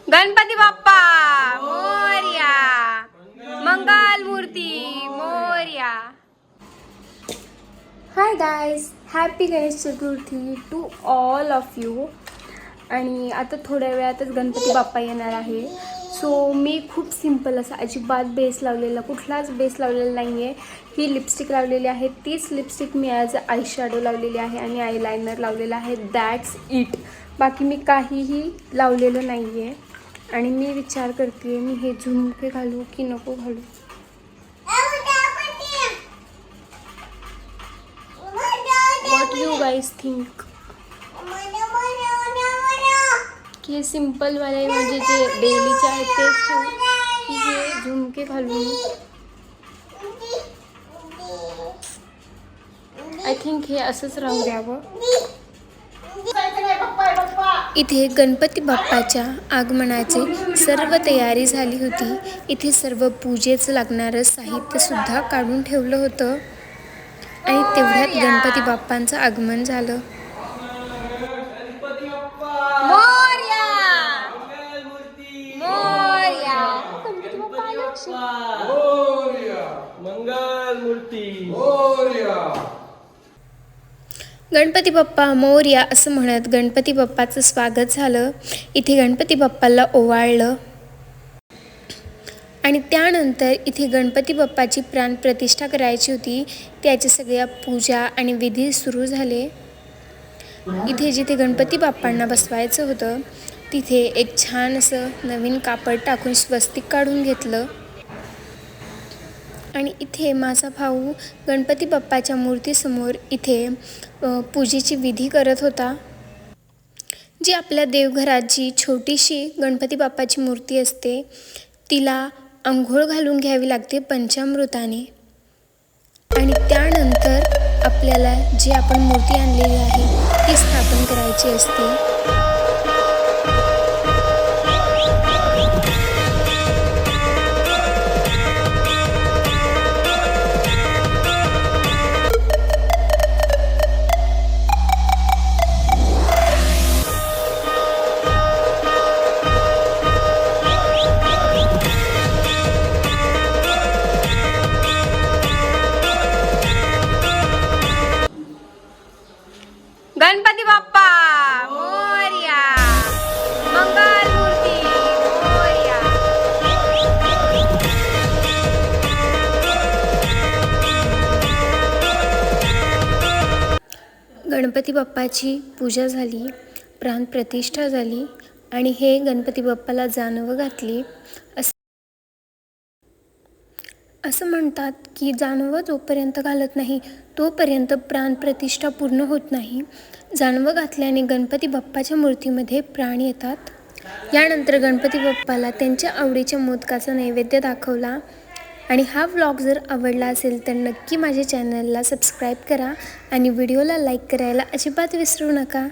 Ganpati Bappa Morya, Mangal Murti Morya. Hi guys, happy Ganesh Chaturthi to all of you. आणि आता थोड्या वेळातच गणपती बाप्पा येणार आहे. सो मी खूप सिम्पल असा अजिबात बेस लावलेला, कुठलाच बेस लावलेला नाही आहे. ही लिपस्टिक लावलेली आहे, तीच लिपस्टिक मी ॲज आय शॅडो लावलेली आहे आणि आय लायनर लावलेला आहे. That's it. बाकी मी काहीही लावलेलं नाही आहे. आणि मी विचार करते मी हे झुमके घालू की नको घालू. व्हॉट यू गाईज थिंक की हे सिम्पलवाले म्हणजे जे डेलीचे आहेत तेच ठेवू की हे झुमके घालू. आय थिंक हे असंच राहू द्यावं. इथे गणपती बाप्पाच्या आगमनाची सर्व तयारी झाली होती. इथे सर्व पूजेचं लागणारं साहित्यसुद्धा काढून ठेवलं होतं आणि तेवढ्यात गणपती बाप्पांचं आगमन झालं. मोरया मोरया मंगल मूर्ती. गणपती बाप्पा मोरया असं म्हणत गणपती बाप्पाचं स्वागत झालं. इथे गणपती बाप्पाला ओवाळलं आणि त्यानंतर इथे गणपती बाप्पाची प्राणप्रतिष्ठा करायची होती. त्याच्या सगळ्या पूजा आणि विधी सुरू झाले. इथे जिथे गणपती बाप्पांना बसवायचं होतं तिथे एक छान असं नवीन कापड टाकून स्वस्तिक काढून घेतलं. आणि इथे माझा भाऊ गणपती बाप्पाच्या मूर्तीसमोर इथे पूजेची विधी करत होता. जी आपल्या देवघरात जी छोटीशी गणपती बाप्पाची मूर्ती असते तिला अंघोळ घालून घ्यावी लागते पंचामृताने. आणि त्यानंतर आपल्याला जी आपण मूर्ती आणलेली आहे ती स्थापन करायची असते. गणपती बाप्पा मोरया, मंगल मूर्ती मोरया. गणपती बाप्पाची पूजा झाली, प्राणप्रतिष्ठा झाली आणि हे गणपती बाप्पाला जानवं घातली. असं म्हणतात की जानवं जोपर्यंत घालत नाही तोपर्यंत प्राणप्रतिष्ठा पूर्ण होत नाही. जानवं घातल्याने गणपती बाप्पाच्या मूर्तीमध्ये प्राण येतात. यानंतर गणपती बाप्पाला त्यांच्या आवडीच्या मोदकाचा नैवेद्य दाखवला. आणि हा व्लॉग जर आवडला असेल तर नक्की माझ्या चॅनलला सबस्क्राईब करा आणि व्हिडिओला लाईक करायला अजिबात विसरू नका.